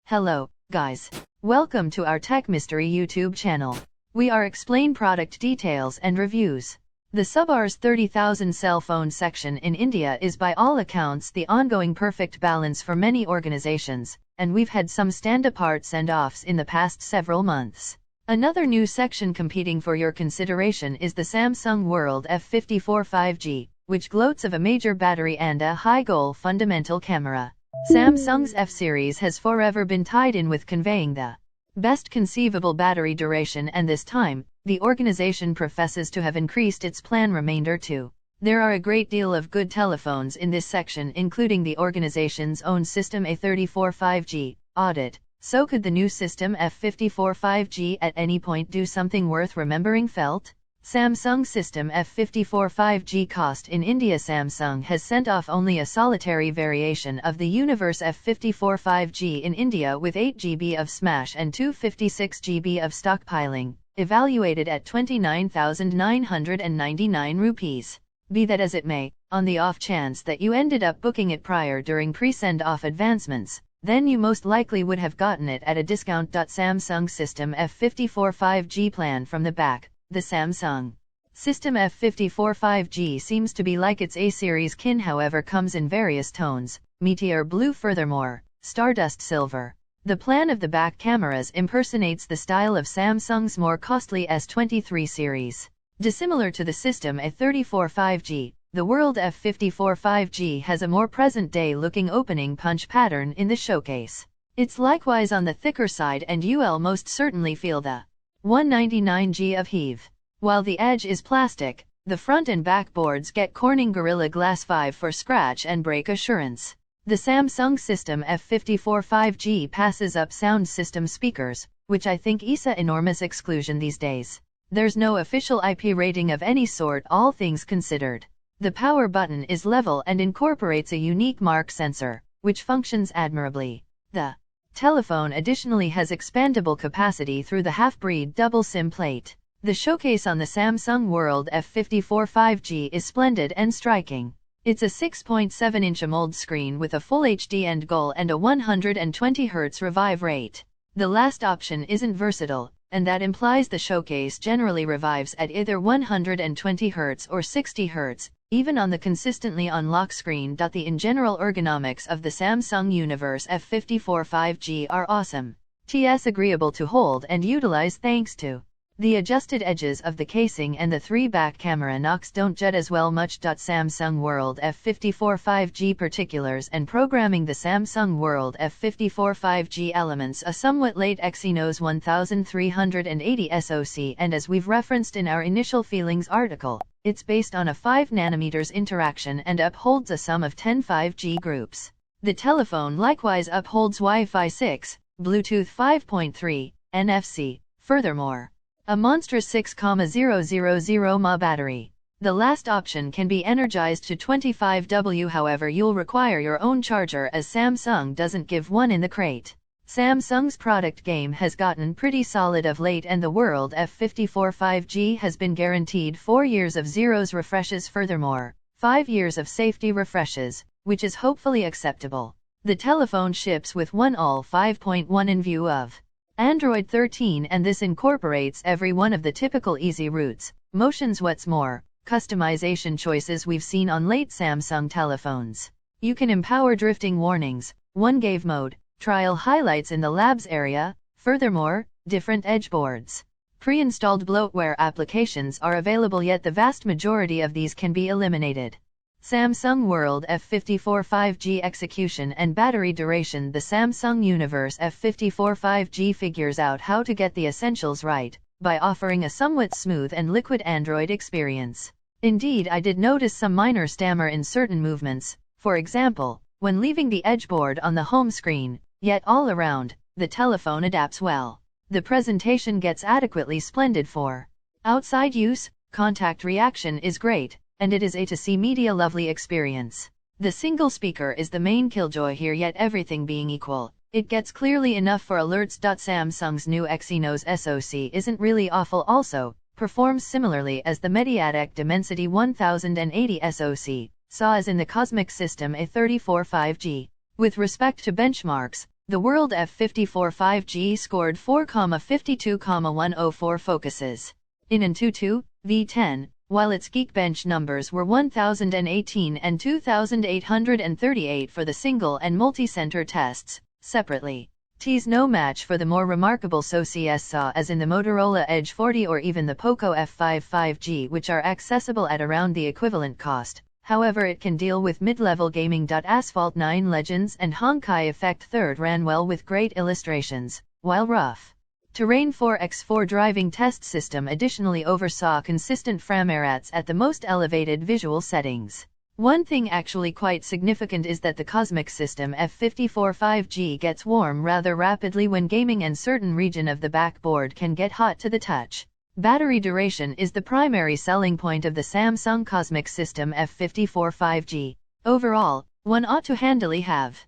Hello, guys. Welcome to our Tech Mystery YouTube channel. We are explain product details and reviews. The sub-Rs 30,000 cell phone section in India is by all accounts the ongoing perfect balance for many organizations, and we've had some stand-apart send-offs in the past several months. Another new section competing for your consideration is the Samsung World F54 5G, which gloats of a major battery and a high-goal fundamental camera. Samsung's F-series has forever been tied in with conveying the best conceivable battery duration, and this time, the organization professes to have increased its plan remainder too. There are a great deal of good telephones in this section, including the organization's own System A34 5G audit. So could the new System F54 5G at any point do something worth remembering? Felt? Samsung System F54 5G cost in India. Samsung has sent off only a solitary variation of the Universe F54 5G in India with 8 GB of smash and 256 GB of stockpiling, evaluated at 29,999 rupees. Be that as it may, on the off chance that you ended up booking it prior during pre-send-off advancements, then you most likely would have gotten it at a discount. Samsung System F54 5G plan from the back. The Samsung System F54 5G seems to be like its A-series kin, however comes in various tones: meteor blue, furthermore, stardust silver. The plan of the back cameras impersonates the style of Samsung's more costly S23 series. Dissimilar to the System A34 5G, the World F54 5G has a more present-day looking opening punch pattern in the showcase. It's likewise on the thicker side, and you'll most certainly feel the 199G of heave. While the edge is plastic, the front and back boards get Corning Gorilla Glass 5 for scratch and break assurance. The Samsung System F54 5G passes up sound system speakers, which I think is an enormous exclusion these days. There's no official IP rating of any sort, all things considered. The power button is level and incorporates a unique mark sensor, which functions admirably. The telephone additionally has expandable capacity through the half-breed double SIM plate. The showcase on the Samsung World F54 5G is splendid and striking. It's a 6.7-inch AMOLED screen with a full HD end goal and a 120 Hz revive rate. The last option isn't versatile, and that implies the showcase generally revives at either 120 Hz or 60 Hz, even on the consistently on lock screen. The in general ergonomics of the Samsung Universe F54 5G are awesome. It's agreeable to hold and utilize thanks to the adjusted edges of the casing, and the 3 back camera knocks don't jut as well much. Samsung World F54 5G particulars and programming. The Samsung World F54 5G elements a somewhat late Exynos 1380 SoC, and as we've referenced in our initial feelings article, it's based on a 5nm interaction and upholds a sum of 10 5G groups. The telephone likewise upholds Wi-Fi 6, Bluetooth 5.3, NFC. Furthermore, a monstrous 6,000 mAh battery. The last option can be energized to 25W, however you'll require your own charger, as Samsung doesn't give one in the crate. Samsung's product game has gotten pretty solid of late, and the World F54 5G has been guaranteed 4 years of zeros refreshes, furthermore, 5 years of safety refreshes, which is hopefully acceptable. The telephone ships with one all 5.1 in view of Android 13, and this incorporates every one of the typical easy routes, motions, what's more, customization choices we've seen on late Samsung telephones. You can empower drifting warnings, one gave mode, trial highlights in the labs area. Furthermore, different edge boards. Pre-installed bloatware applications are available, yet the vast majority of these can be eliminated. Samsung World F54 5G execution and battery duration. The Samsung Universe F54 5G figures out how to get the essentials right, by offering a somewhat smooth and liquid Android experience. Indeed, I did notice some minor stammer in certain movements, for example, when leaving the edge board on the home screen, yet all around, the telephone adapts well. The presentation gets adequately splendid for outside use. Contact reaction is great, and it is a to see media lovely experience. The single speaker is the main killjoy here, yet everything being equal, it gets clearly enough for alerts. Samsung's new Exynos SoC isn't really awful, also performs similarly as the MediaTek Dimensity 1080 SoC, saw as in the Cosmic System A34 5G. With respect to benchmarks, The World F54 5G scored 4,52,104 focuses. In Antutu V10, while its Geekbench numbers were 1018 and 2838 for the single and multi-center tests, separately. T's no match for the more remarkable SoCs SAW as in the Motorola Edge 40 or even the Poco F5 5G, which are accessible at around the equivalent cost. However, it can deal with mid-level gaming. Asphalt 9 Legends and Honkai Effect 3rd ran well with great illustrations, while rough Terrain 4x4 driving test system additionally oversaw consistent framerats at the most elevated visual settings. One thing actually quite significant is that the Cosmic System F54 5G gets warm rather rapidly when gaming, and certain region of the backboard can get hot to the touch. Battery duration is the primary selling point of the Samsung Cosmic System F54 5G. Overall, one ought to handily have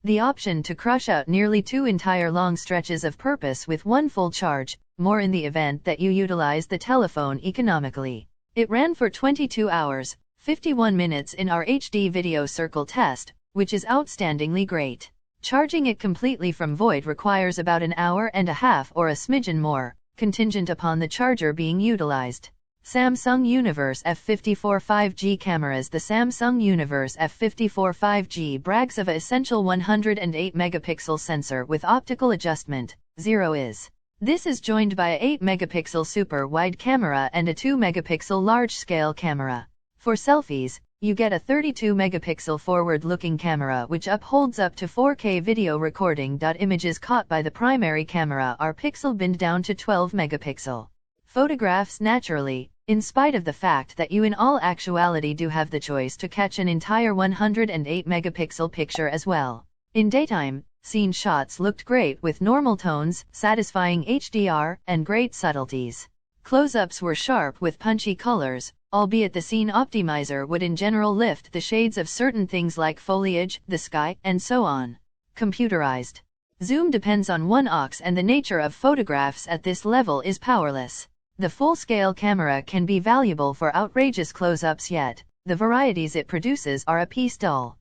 the option to crush out nearly 2 entire long stretches of purpose with one full charge, more in the event that you utilize the telephone economically. It ran for 22 hours, 51 minutes in our HD video circle test, which is outstandingly great. Charging it completely from void requires about an hour and a half or a smidgen more, contingent upon the charger being utilized. Samsung Universe F54 5G cameras. The Samsung Universe F54 5G brags of an essential 108 megapixel sensor with optical adjustment, 0 is. This is joined by a 8 megapixel super wide camera and a 2 megapixel large scale camera. For selfies, you get a 32 megapixel forward-looking camera which upholds up to 4K video recording. Images caught by the primary camera are pixel binned down to 12 megapixel. Photographs. Naturally, in spite of the fact that you in all actuality do have the choice to catch an entire 108 megapixel picture as well. In daytime, scene shots looked great with normal tones, satisfying HDR, and great subtleties. Close-ups were sharp with punchy colors, albeit the scene optimizer would in general lift the shades of certain things like foliage, the sky, and so on. Computerized zoom depends on one ox, and the nature of photographs at this level is powerless. The full-scale camera can be valuable for outrageous close-ups, yet the varieties it produces are a piece dull.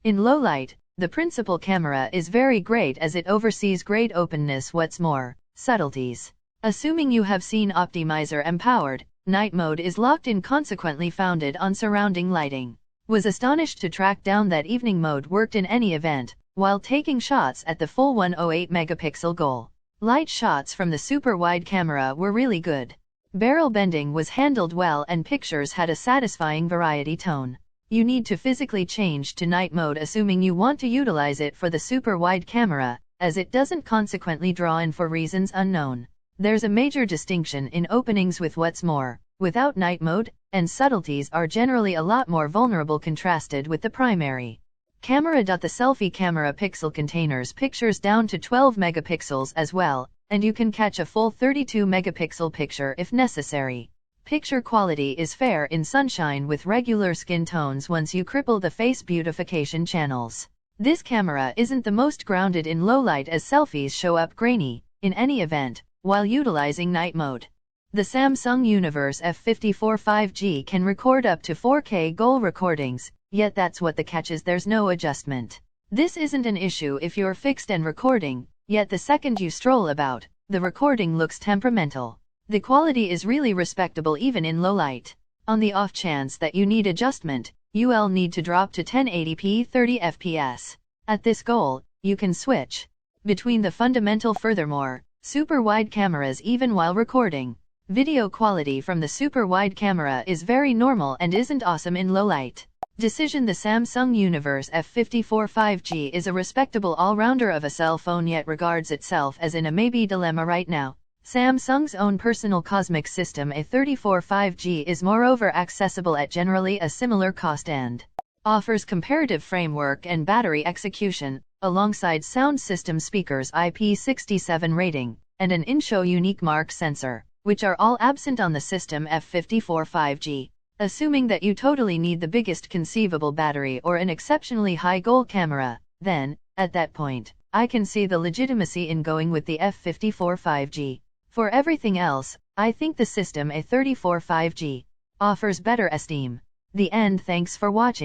In low light, the principal camera is very great as it oversees great openness. What's more, subtleties. Assuming you have seen optimizer empowered, night mode is locked in, consequently founded on surrounding lighting. Was astonished to track down that evening mode worked in any event, while taking shots at the full 108 megapixel goal. Light shots from the super wide camera were really good. Barrel bending was handled well and pictures had a satisfying variety tone. You need to physically change to night mode assuming you want to utilize it for the super wide camera, as it doesn't consequently draw in for reasons unknown. There's a major distinction in openings. With what's more, without night mode, and subtleties are generally a lot more vulnerable contrasted with the primary camera. The selfie camera pixel contains pictures down to 12 megapixels as well, and you can catch a full 32 megapixel picture if necessary. Picture quality is fair in sunshine with regular skin tones once you cripple the face beautification channels. This camera isn't the most grounded in low light as selfies show up grainy, in any event, while utilizing night mode. The Samsung Universe F54 5G can record up to 4K goal recordings, yet that's what the catch is: there's no adjustment. This isn't an issue if you're fixed and recording, yet the second you stroll about, the recording looks temperamental. The quality is really respectable even in low light. On the off chance that you need adjustment, you'll need to drop to 1080p 30 fps. At this goal, you can switch between the fundamental. Furthermore, super wide cameras, even while recording, video quality from the super wide camera is very normal and isn't awesome in low light. Decision: the Samsung Universe F54 5G is a respectable all-rounder of a cell phone, yet regards itself as in a maybe dilemma right now. Samsung's own personal Cosmic System A34 5G is moreover accessible at generally a similar cost and offers comparative framework and battery execution, alongside sound system speakers IP67 rating, and an in-show unique mark sensor, which are all absent on the System F54 5G. Assuming that you totally need the biggest conceivable battery or an exceptionally high goal camera, then, at that point, I can see the legitimacy in going with the F54 5G. For everything else, I think the System A34 5G offers better esteem. The end. Thanks for watching.